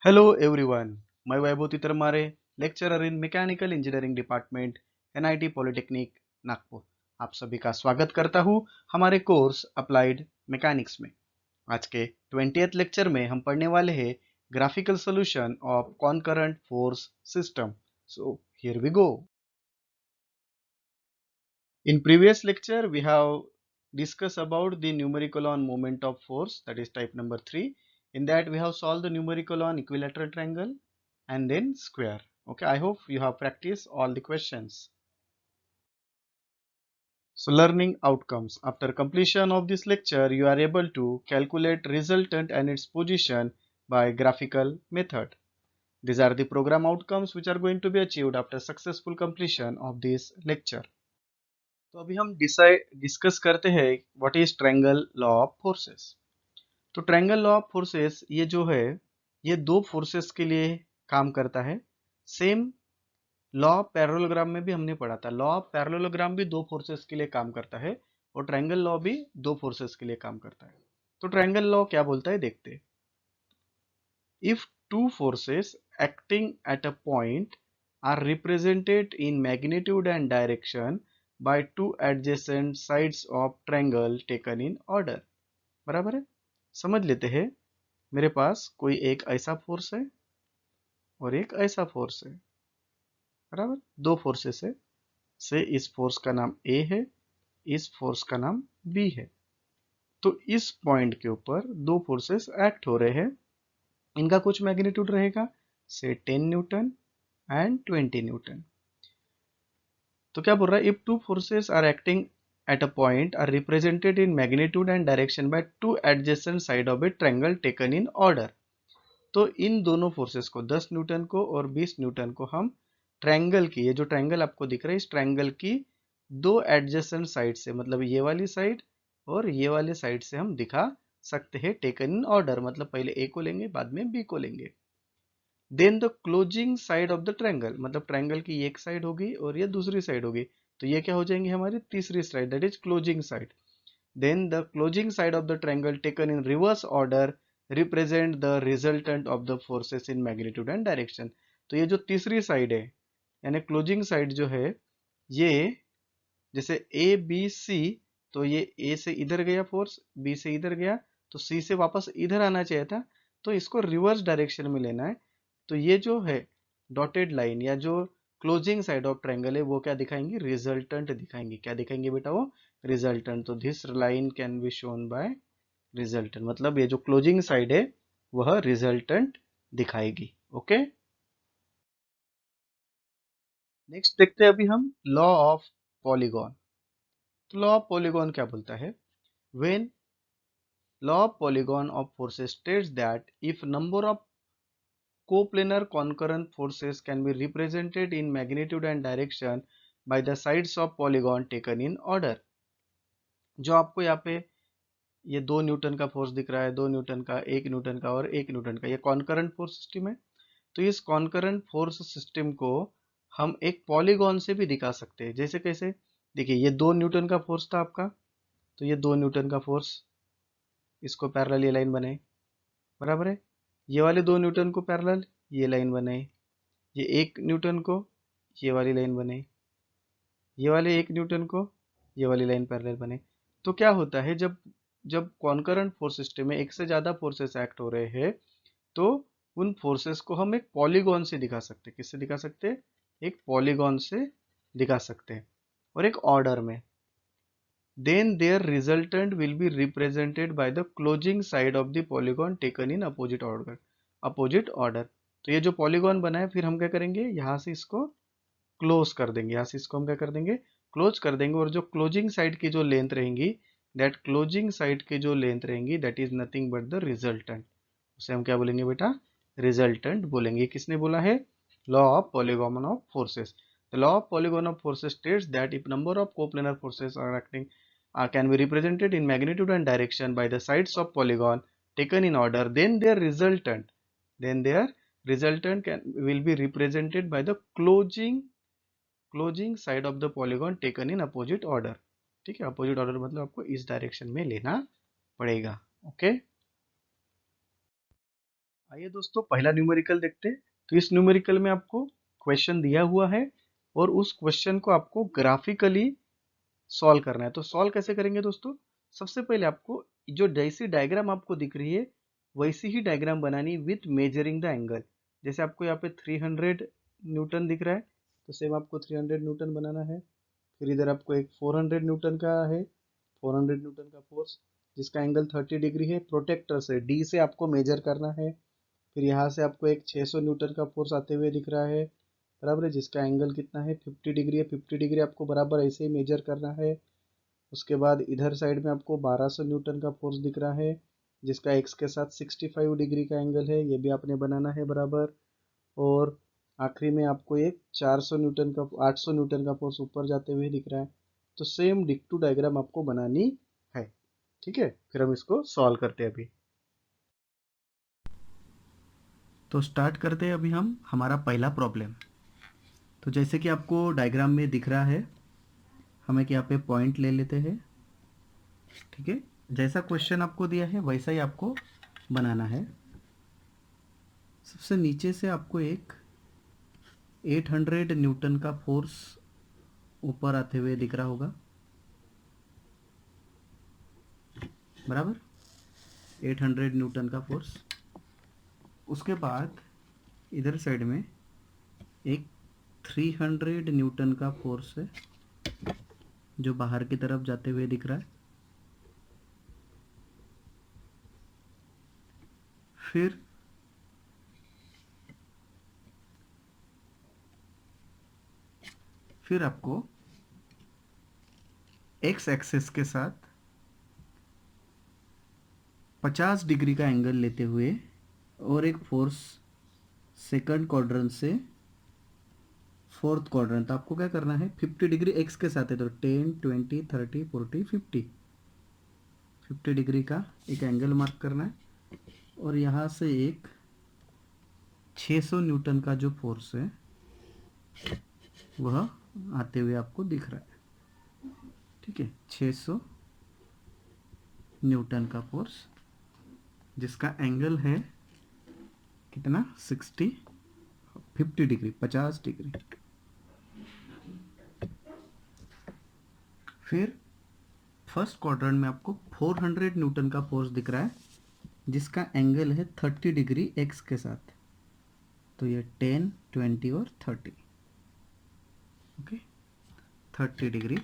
Hello everyone, मैं Vaibhav Titarmare lecturer in mechanical engineering department NIT polytechnic Nagpur. आप सभी का स्वागत करता हूँ हमारे कोर्स अप्लाइड मैकेनिक्स में। आज के 20th लेक्चर में हम पढ़ने वाले हैं graphical solution of concurrent force system. So here we go. In previous lecture we have discussed about the numerical on moment of force, that is type number 3. In that we have solved the numerical on equilateral triangle and then square. Okay, I hope you have practiced all the questions. So learning outcomes. After completion of this lecture, you are able to calculate resultant and its position by graphical method. These are the program outcomes which are going to be achieved after successful completion of this lecture. तो अभी हम discuss करते हैं what is triangle law of forces. तो triangle law of forces ये जो है ये दो फोर्सेस के लिए काम करता है। सेम लॉ ऑफ पैरेललोग्राम में भी हमने पढ़ा था, लॉ ऑफ पैरेललोग्राम भी दो फोर्सेस के लिए काम करता है और ट्रायंगल लॉ भी दो फोर्सेस के लिए काम करता है। तो ट्रायंगल लॉ क्या बोलता है देखते हैं। If two forces acting at a point are represented in magnitude and direction by two adjacent sides of triangle taken in order। बराबर है। समझ लेते हैं, मेरे पास कोई एक ऐसा फोर्स है और एक ऐसा फोर्स है। बराबर, दो फोर्सेस है से इस फोर्स का नाम ए है, इस फोर्स का नाम बी है। तो इस पॉइंट के ऊपर दो फोर्सेस एक्ट हो रहे हैं, इनका कुछ मैग्नीट्यूड रहेगा से 10 न्यूटन एंड 20 न्यूटन। तो क्या बोल रहा है, if two forces are acting at a point are represented in magnitude and direction by two adjacent side of a triangle taken in order। तो इन दोनों फोर्सेस को 10 न्यूटन को और 20 न्यूटन को हम ट्रायंगल की, ये जो ट्रायंगल आपको दिख रहा है इस ट्रायंगल की दो एडजेसेंट साइड से, मतलब ये वाली साइड और ये वाली साइड से हम दिखा सकते हैं टेकन इन ऑर्डर। मतलब पहले ए को लेंगे बाद में बी को लेंगे। Then the closing side of the triangle, मतलब ट्रायंगल की एक साइड होगी और ये दूसरी साइड होगी, तो ये क्या हो जाएंगे हमारी तीसरी side, that is closing side. Then the closing side of the triangle taken in reverse order represent the resultant of the forces in magnitude and direction। तो ये जो तीसरी साइड है यानी क्लोजिंग साइड जो है ये जैसे ए बी सी, तो ये ए से इधर गया फोर्स, बी से इधर गया, तो सी से वापस इधर आना चाहिए था, तो इसको रिवर्स डायरेक्शन में लेना है। तो ये जो है डॉटेड लाइन या जो क्लोजिंग साइड ऑफ ट्रायंगल है वो क्या दिखाएंगी, रिजल्टेंट दिखाएंगी। क्या दिखाएंगे बेटा, वो रिजल्टेंट। तो this line can be shown by resultant, मतलब ये जो क्लोजिंग साइड है वह रिजल्टेंट दिखाएगी। ओके, नेक्स्ट देखते हैं अभी हम लॉ ऑफ पॉलीगॉन। तो लॉ ऑफ पॉलीगॉन क्या बोलता है, when law of polygon of forces states that if number of coplanar concurrent forces can be represented in magnitude and direction by the sides of polygon taken in order। जो आपको यहाँ पे ये 2 Newton का force दिख रहा है, 2 Newton का, 1 न्यूटन का और 1 न्यूटन का, ये कॉन्करेंट फोर्स सिस्टम है। तो इस कॉन्करेंट फोर्स सिस्टम को हम एक पॉलीगॉन से भी दिखा सकते हैं। जैसे कैसे, देखिए ये 2 न्यूटन का फोर्स था आपका, तो ये 2 न्यूटन का फोर्स, इसको पैरेलल ये लाइन बनाए। बराबर है, ये वाले 2 न्यूटन को पैरेलल ये लाइन बनाए, ये 1 न्यूटन को ये वाली लाइन बनाए, ये वाले 1 न्यूटन को ये वाली लाइन पैरेलल बने। तो क्या होता है, जब जब कॉन्करेंट फोर्स सिस्टम में एक से ज्यादा फोर्सेस एक्ट हो रहे हैं तो उन फोर्सेस को हम एक पॉलीगॉन से दिखा सकते हैं। किससे दिखा सकते हैं, एक पॉलीगॉन से दिखा सकते हैं और एक ऑर्डर में। then their resultant will be represented by the closing side of the polygon taken in opposite order। opposite order, तो ये जो पॉलीगॉन बना है फिर हम क्या करेंगे, यहाँ से इसको क्लोज कर देंगे, यहाँ से इसको हम क्या कर देंगे, क्लोज कर देंगे। और जो क्लोजिंग साइड की जो लेंथ रहेंगी, दैट क्लोजिंग साइड की जो लेंथ रहेंगी that is nothing but the resultant. उसे हम क्या बोलेंगे बेटा, रिजल्टेंट बोलेंगे। किसने बोला है, law of polygon of forces. The law of polygon of forces states that if number of coplanar forces are acting can be represented in magnitude and direction by the sides of polygon taken in order, then their resultant will be represented by the closing side of the polygon taken in opposite order। ठीक है, opposite order मतलब आपको इस direction में लेना पड़ेगा। Okay, आइए दोस्तों पहला न्यूमेरिकल देखते हैं। तो इस न्यूमेरिकल में आपको क्वेश्चन दिया हुआ है और उस क्वेश्चन को आपको ग्राफिकली सॉल्व करना है। तो सॉल्व कैसे करेंगे दोस्तों? सबसे पहले आपको जो जैसी डायग्राम आपको दिख रही है वैसी ही डायग्राम बनानी विथ मेजरिंग द एंगल। जैसे आपको यहाँ पे 300 न्यूटन दिख रहा है तो सेम आपको 300 न्यूटन बनाना है। फिर इधर आपको एक 400 न्यूटन का है, 400 न्यूटन का फोर्स जिसका एंगल 30 डिग्री है। प्रोटेक्टर से डी से आपको मेजर करना है। फिर यहाँ से आपको एक 600 न्यूटन का फोर्स आते हुए दिख रहा है, बराबर है, जिसका एंगल कितना है 50 डिग्री है। 50 डिग्री आपको बराबर ऐसे ही मेजर करना है। उसके बाद इधर साइड में आपको 1200 न्यूटन का फोर्स दिख रहा है जिसका एक्स के साथ 65 डिग्री का एंगल है, ये भी आपने बनाना है बराबर। और आखिरी में आपको एक 400 न्यूटन का 800 न्यूटन का फोर्स ऊपर जाते हुए दिख रहा है। तो सेम डिक्टू डायग्राम आपको बनानी है। ठीक है, फिर हम इसको सॉल्व करते हैं अभी। तो स्टार्ट करते हैं अभी हम हमारा पहला प्रॉब्लम। तो जैसे कि आपको डायग्राम में दिख रहा है, हम एक यहाँ पे पॉइंट ले लेते हैं। ठीक है, जैसा क्वेश्चन आपको दिया है वैसा ही आपको बनाना है। सबसे नीचे से आपको एक 800 न्यूटन का फोर्स ऊपर आते हुए दिख रहा होगा, बराबर, 800 न्यूटन का फोर्स। उसके बाद इधर साइड में एक 300 न्यूटन का फोर्स है जो बाहर की तरफ जाते हुए दिख रहा है। फिर आपको एक्स एक्सिस के साथ 50 डिग्री का एंगल लेते हुए और एक फोर्स सेकंड क्वाड्रेंट से फोर्थ क्वाड्रेंट, तो आपको क्या करना है 50 डिग्री एक्स के साथ है तो 10 20 30 40 50 डिग्री का एक एंगल मार्क करना है। और यहाँ से एक 600 न्यूटन का जो फोर्स है वह आते हुए आपको दिख रहा है। ठीक है, 600 न्यूटन का फोर्स जिसका एंगल है कितना 50 डिग्री 50 डिग्री। फिर फर्स्ट क्वाड्रेंट में आपको 400 न्यूटन का फोर्स दिख रहा है जिसका एंगल है 30 डिग्री एक्स के साथ, तो ये 10 20 और 30। ओके, 30 डिग्री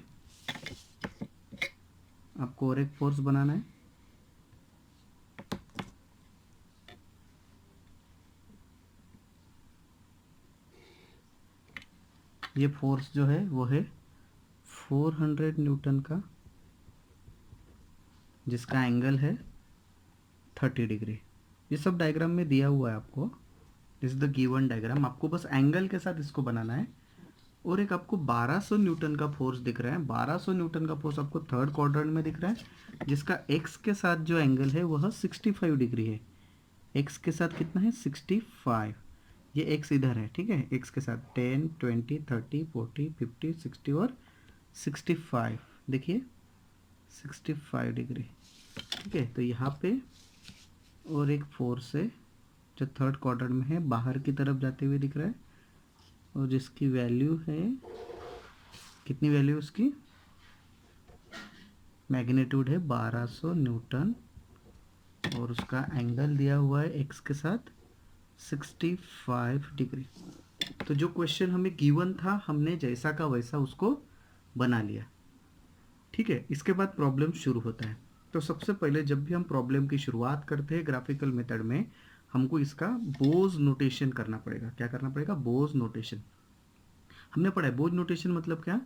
आपको और एक फोर्स बनाना है। ये फोर्स जो है वो है 400 न्यूटन का जिसका एंगल है 30 डिग्री। ये सब डायग्राम में दिया हुआ है आपको, this is the given diagram. आपको बस एंगल के साथ इसको बनाना है। और एक आपको 1200 न्यूटन का फोर्स दिख रहा है, 1200 न्यूटन का फोर्स आपको थर्ड क्वाड्रेंट में दिख रहा है जिसका एक्स के साथ जो एंगल है वह 65 डिग्री है। एक्स के साथ कितना है 65, ये एक्स इधर है। ठीक है, एक्स के साथ 10 20 30 40 50 60 और 65, देखिए 65 डिग्री। ठीक है, तो यहाँ पे और एक फोर्स है जो थर्ड क्वाड्रेंट में है, बाहर की तरफ जाते हुए दिख रहा है और जिसकी वैल्यू है कितनी, वैल्यू उसकी मैग्नीट्यूड है 1200 न्यूटन और उसका एंगल दिया हुआ है एक्स के साथ 65 डिग्री। तो जो क्वेश्चन हमें गिवन था हमने जैसा का वैसा उसको बना लिया। ठीक है, इसके बाद प्रॉब्लम शुरू होता है। तो सबसे पहले जब भी हम प्रॉब्लम की शुरुआत करते हैं ग्राफिकल मेथड में, हमको इसका बोज नोटेशन करना पड़ेगा। क्या करना पड़ेगा? बोज नोटेशन। हमने पढ़ा है बोज नोटेशन मतलब क्या?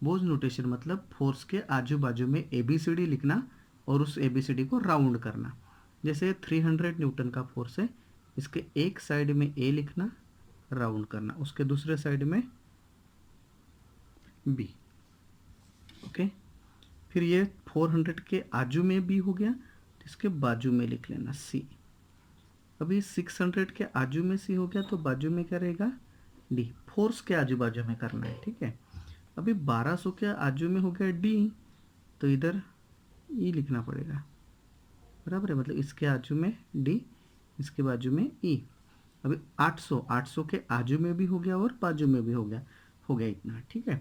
बोज नोटेशन मतलब फोर्स के आजू बाजू में ABCD लिखना और उस ABCD को राउंड करना। जैसे 300 न्यूटन का फोर्स है, इसके एक साइड में A लिखना, राउंड करना, उसके दूसरे साइड में B। ओके, फिर ये 400 के आजू में B हो गया तो इसके बाजू में लिख लेना C। अभी 600 के आजू में C हो गया तो बाजू में क्या रहेगा D। फोर्स के आजू बाजू में करना है। ठीक है, अभी 1200 के आजू में हो गया D तो इधर E लिखना पड़ेगा, बराबर है, मतलब इसके आजू में D, इसके बाजू में ई। अभी 800 के आजू में भी हो गया और बाजू में भी हो गया इतना, ठीक है।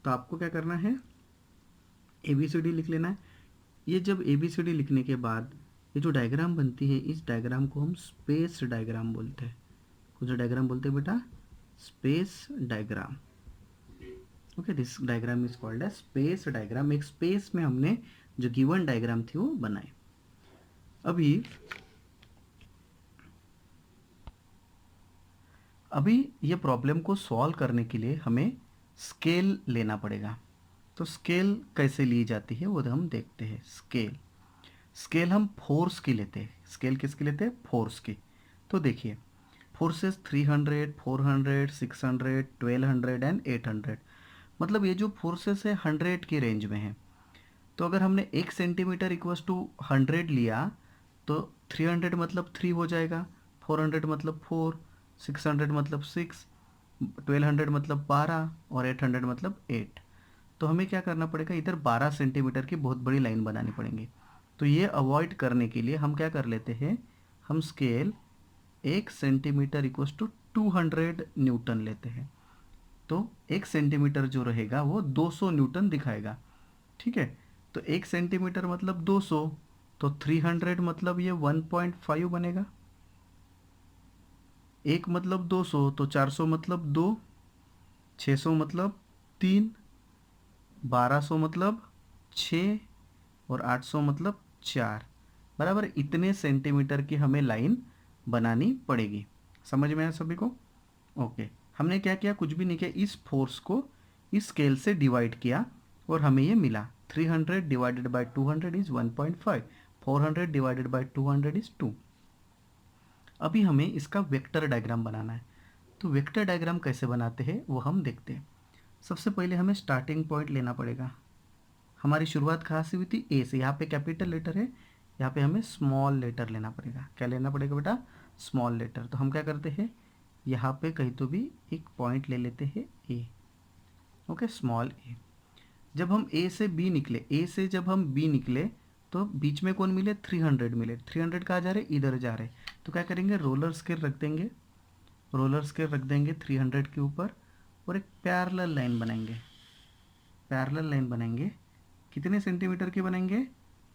तो आपको क्या करना है, ABCD लिख लेना है। ये जब ABCD लिखने के बाद ये जो डायग्राम बनती है, इस डायग्राम को हम स्पेस डायग्राम बोलते हैं। कौन सा डायग्राम बोलते हैं बेटा? Space diagram. Okay, this diagram is called as space diagram. एक स्पेस में हमने जो गिवन डायग्राम थी वो बनाए। अभी ये प्रॉब्लम को सॉल्व करने के लिए हमें स्केल लेना पड़ेगा। तो स्केल कैसे ली जाती है वो हम देखते हैं। स्केल हम फोर्स की लेते हैं। स्केल किसकी लेते हैं? फोर्स की। तो देखिए, फोर्सेस 300, 400, 600, 1200 एंड 800। मतलब ये जो फोर्सेस है 100 की रेंज में है। तो अगर हमने 1 सेंटीमीटर इक्वल्स टू 100 लिया तो 300 मतलब 3 हो जाएगा, 400 मतलब 4, 600 मतलब 6, 1200 मतलब 12 और 800 मतलब 8। तो हमें क्या करना पड़ेगा, इधर 12 सेंटीमीटर की बहुत बड़ी लाइन बनानी पड़ेगी। तो ये अवॉइड करने के लिए हम क्या कर लेते हैं, हम scale 1 centimetre equals to 200 newton लेते हैं। तो 1 सेंटीमीटर जो रहेगा वो 200 न्यूटन दिखाएगा, ठीक है। तो 1 सेंटीमीटर मतलब 200, तो 300 मतलब ये 1.5 बनेगा। 1 मतलब 200, तो 400 मतलब 2, 600 मतलब 3, 1200 मतलब 6 और 800 मतलब 4। बराबर इतने सेंटीमीटर की हमें लाइन बनानी पड़ेगी। समझ में आया सभी को? ओके, हमने क्या किया, कुछ भी नहीं किया, इस फोर्स को इस स्केल से डिवाइड किया और हमें ये मिला 300 divided by 200 is 1.5, 400 divided by 200 is 2। अभी हमें इसका वेक्टर डायग्राम बनाना है। तो वेक्टर डायग्राम कैसे बनाते हैं वो हम देखते हैं। सबसे पहले हमें स्टार्टिंग पॉइंट लेना पड़ेगा। हमारी शुरुआत कहाँ से हुई थी? ए से। यहाँ पे कैपिटल लेटर है, यहाँ पे हमें स्मॉल लेटर लेना पड़ेगा। क्या लेना पड़ेगा बेटा? Small letter. तो हम क्या करते हैं, यहाँ पे कहीं तो भी एक पॉइंट ले लेते हैं ए। ओके, स्मॉल ए। जब हम ए से बी निकले, ए से जब हम बी निकले तो बीच में कौन मिले? 300 मिले। 300 कहाँ जा रहे? इधर जा रहे। तो क्या करेंगे, रोलर स्केल रख देंगे। रोलर स्केल रख देंगे 300 के ऊपर और एक पैरेलल लाइन बनाएंगे। पैरेलल लाइन बनाएंगे कितने सेंटीमीटर की बनाएंगे?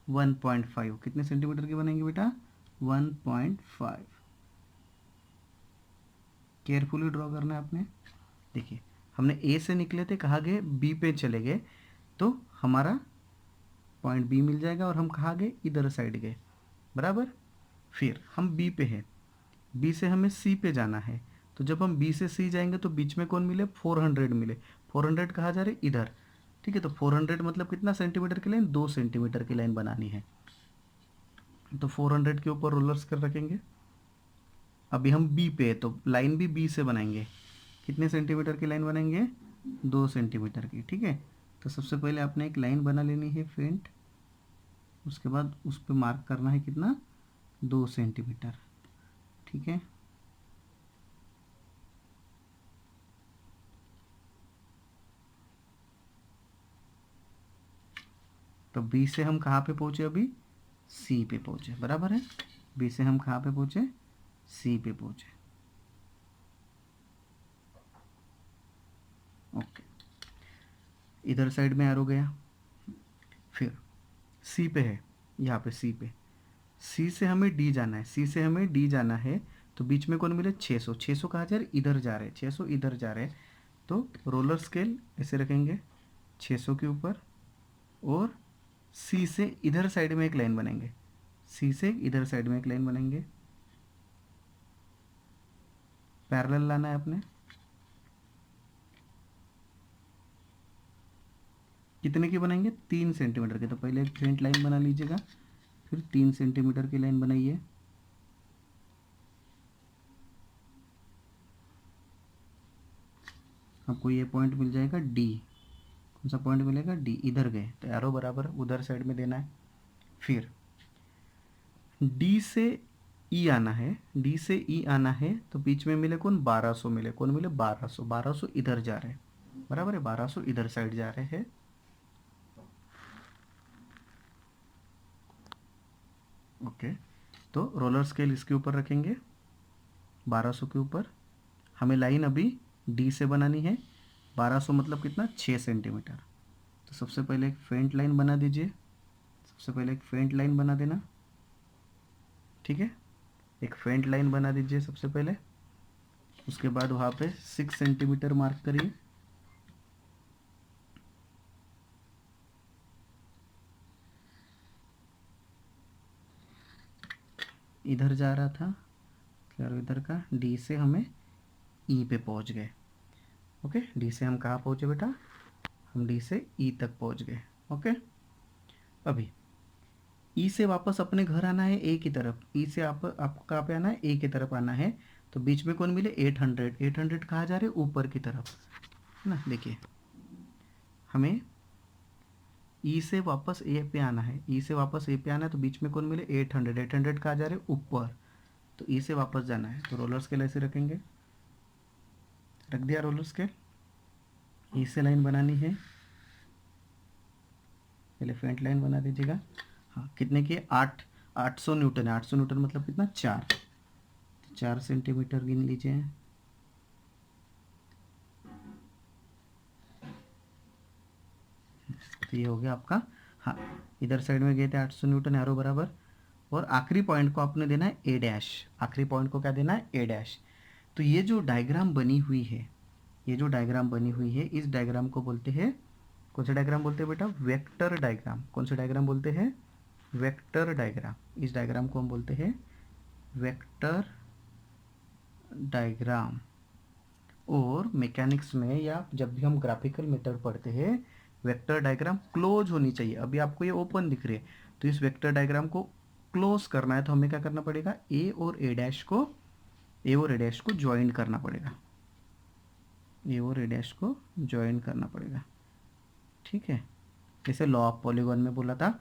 1.5। कितने सेंटीमीटर की बनाएंगे बेटा? 1.5। केयरफुली ड्रॉ करना है आपने। देखिए, हमने ए से निकले थे, कहाँ गए? बी पे चले गए, तो हमारा पॉइंट बी मिल जाएगा और हम कहाँ गए? इधर साइड गए, बराबर। फिर हम बी पे हैं, बी से हमें सी पे जाना है। तो जब हम बी से सी जाएंगे तो बीच में कौन मिले? 400 मिले। 400 कहाँ जा रहे? इधर, ठीक है। तो 400 मतलब कितना सेंटीमीटर की लाइन? 2 सेंटीमीटर की लाइन बनानी है। तो 400 के ऊपर रोलर्स कर रखेंगे। अभी हम बी पे, तो लाइन भी बी से बनाएंगे। कितने सेंटीमीटर की लाइन बनाएंगे? 2 सेंटीमीटर की, ठीक है। तो सबसे पहले आपने एक लाइन बना लेनी है फ्रंट, उसके बाद उस पर मार्क करना है कितना? 2 सेंटीमीटर, ठीक है। तो बी से हम कहाँ पे पहुँचे? अभी सी पे पहुँचे, बराबर है। बी से हम कहाँ पे पहुँचे? सी पे पहुँचे। ओके, इधर साइड में एरो गया। फिर सी पे है, यहाँ पे सी पे। सी से हमें डी जाना है, सी से हमें डी जाना है। तो बीच में कौन मिले? 600। 600 कहाँ जा रहे? इधर जा रहे। 600 इधर जा रहे। तो रोलर स्केल ऐसे रखेंगे 600 के ऊपर और सी से इधर साइड में एक लाइन बनाएंगे। सी से इधर साइड में एक लाइन बनाएंगे। पैरेलल लाना है आपने। कितने की बनाएंगे? 3 सेंटीमीटर की। तो पहले एक फ्रंट लाइन बना लीजिएगा, फिर 3 सेंटीमीटर की लाइन बनाइए। आपको ये पॉइंट मिल जाएगा डी। कौन सा पॉइंट मिलेगा? डी। इधर गए तो एरो बराबर उधर साइड में देना है। फिर डी से ई आना है, डी से ई आना है। तो बीच में मिले कौन? 1200 मिले। कौन मिले? 1200। 1200 इधर जा रहे हैं, बराबर है। 1200 इधर साइड जा रहे हैं। ओके, तो रोलर स्केल इसके ऊपर रखेंगे 1200 के ऊपर। हमें लाइन अभी डी से बनानी है। 1200 मतलब कितना, 6 सेंटीमीटर। तो सबसे पहले एक फेंट लाइन बना दीजिए। सबसे पहले एक फेंट लाइन बना देना, ठीक है। एक फेंट लाइन बना दीजिए सबसे पहले। उसके बाद वहाँ पे 6 सेंटीमीटर मार्क करिए। इधर जा रहा था, इधर का डी से हमें ई पे पहुँच गए। ओके, डी से हम कहाँ पहुँचे बेटा, हम डी से ई तक पहुँच गए। ओके, अभी ई से वापस अपने घर आना है ए की तरफ। ई से आपको कहाँ पे आना है, ए की तरफ आना है। तो बीच में कौन मिले, 800। 800 कहाँ जा रहे, ऊपर की तरफ, है ना। देखिए हमें ई से वापस ए पे आना है। ई से वापस ए पे आना है तो बीच में कौन मिले, 800। 800 कहाँ जा रहे, ऊपर। तो ई से वापस जाना है तो रोलर स्केल ऐसे रखेंगे। रख दिया रोलर स्केल। ई से लाइन बनानी है, एलिफेंट लाइन बना दीजिएगा। हाँ, कितने की, 800 न्यूटन है। 800 न्यूटन मतलब कितना, 4 सेंटीमीटर गिन लीजिए। तो ये हो गया आपका। हाँ, इधर साइड में गए थे 800 न्यूटन, एरो बराबर। और आखिरी पॉइंट को आपने देना है ए डैश। आखिरी पॉइंट को क्या देना है, ए डैश। तो ये जो डायग्राम बनी हुई है, ये जो डायग्राम बनी हुई है, इस डायग्राम को बोलते हैं, कौन सा डायग्राम बोलते हैं बेटा, वेक्टर डायग्राम। कौन सा डायग्राम बोलते हैं, वेक्टर डायग्राम। इस डायग्राम को हम बोलते हैं वेक्टर डायग्राम। और मैकेनिक्स में या जब भी हम ग्राफिकल मेथड पढ़ते हैं, वेक्टर डायग्राम क्लोज होनी चाहिए। अभी आपको ये ओपन दिख रही है, तो इस वेक्टर डायग्राम को क्लोज करना है तो हमें क्या करना पड़ेगा, ए और ए डैश को ज्वाइन करना पड़ेगा। ए और ए डैश को ज्वाइन करना पड़ेगा, ठीक है। जैसे लॉ ऑफ पॉलीगॉन में बोला था।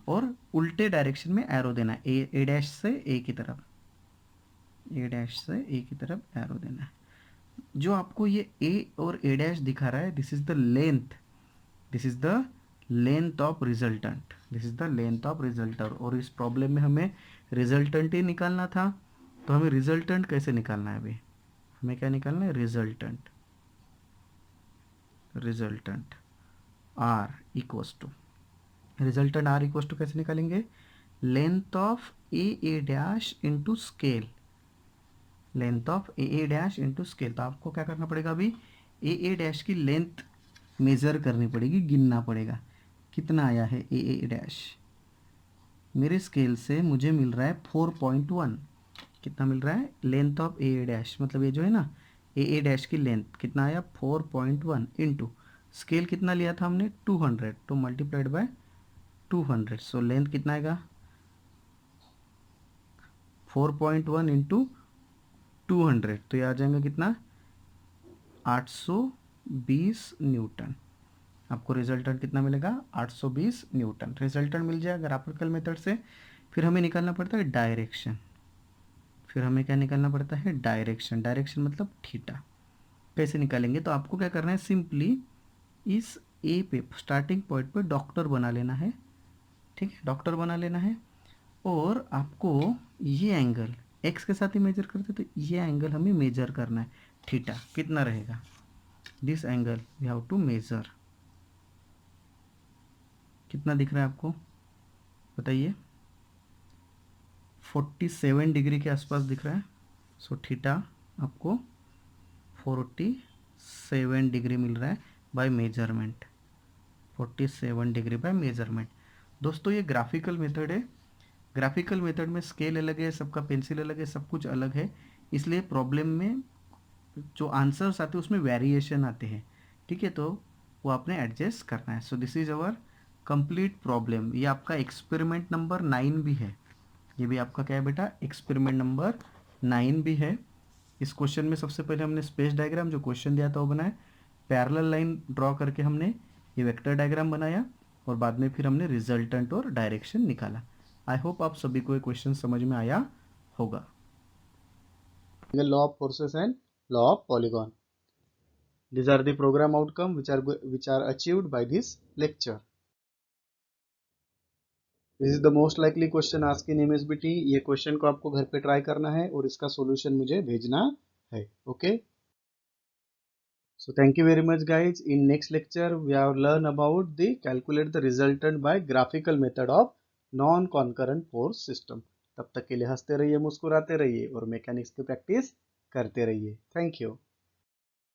और उल्टे डायरेक्शन में एरो देना है, ए डैश से ए की तरफ, ए डैश से ए की तरफ एरो देना है। जो आपको ये ए और ए डैश दिखा रहा है, this is the length, this is the length of resultant, this is the length of resultant. और इस प्रॉब्लम में हमें रिजल्टेंट ही निकालना था। तो हमें रिजल्टेंट कैसे निकालना है, अभी हमें क्या निकालना है, resultant. Resultant R equals to, resultant R equals to कैसे निकालेंगे, length of A dash into scale, length of A dash into scale. तो आपको क्या करना पड़ेगा, अभी ए डैश की लेंथ मेज़र करनी पड़ेगी, गिनना पड़ेगा कितना आया है ए डैश। मेरे स्केल से मुझे मिल रहा है 4.1। कितना मिल रहा है, लेंथ ऑफ ए डैश, मतलब ये जो है ना ए डैश की लेंथ कितना आया, 4.1 इंटू स्केल कितना लिया था हमने, 200, तो मल्टीप्लाइड बाय 200। सो लेंथ कितना आएगा, 4.1 इंटू 200, तो ये आ जाएगा कितना, 820 न्यूटन। आपको रिजल्टेंट कितना मिलेगा, 820 न्यूटन। रिजल्टेंट मिल जाएगा ग्राफिकल मेथड से। फिर हमें निकालना पड़ता है डायरेक्शन। फिर हमें क्या निकालना पड़ता है, डायरेक्शन। डायरेक्शन मतलब थीटा। कैसे निकालेंगे, तो आपको क्या करना है, सिंपली इस ए पे स्टार्टिंग पॉइंट पे डॉक्टर बना लेना है, ठीक है, डॉक्टर बना लेना है। और आपको ये एंगल एक्स के साथ ही मेजर करते, तो ये एंगल हमें मेजर करना है, थीटा कितना रहेगा, this angle we have to measure. कितना दिख रहा है आपको बताइए, 47 डिग्री के आसपास दिख रहा है। सो थीटा आपको 47 डिग्री मिल रहा है by measurement, 47 degree by measurement. दोस्तों ये ग्राफिकल मेथड है। ग्राफिकल मेथड में स्केल अलग है, सबका पेंसिल अलग है, सब कुछ अलग है। इसलिए प्रॉब्लम में जो आंसर्स आते हैं उसमें वेरिएशन आते हैं, ठीक है, तो वो आपने एडजस्ट करना है। So this is our complete problem. ये आपका एक्सपेरिमेंट नंबर 9 भी है। ये भी आपका क्या है बेटा, एक्सपेरिमेंट नंबर 9 भी है। इस क्वेश्चन में सबसे पहले हमने स्पेस डायग्राम जो क्वेश्चन दिया था वो बनाया, पैरेलल लाइन ड्रॉ करके हमने ये वेक्टर डायग्राम बनाया, और बाद में फिर हमने रिजल्टेंट और डायरेक्शन निकाला। आई होप आप सभी को ये क्वेश्चन समझ में आया होगा। The law of forces and law of polygon. These are the program outcome which are achieved by this lecture. This is the most likely question ask in MSBT. ये question को आपको घर पे ट्राई करना है और इसका सॉल्यूशन मुझे भेजना है। Okay, so thank you very much guys. In next lecture we have learn about the calculate the resultant by graphical method of non concurrent force system. तब तक के लिए हंसते रहिए, मुस्कुराते रहिए और मैकेनिक्स की प्रैक्टिस करते रहिए। Thank you.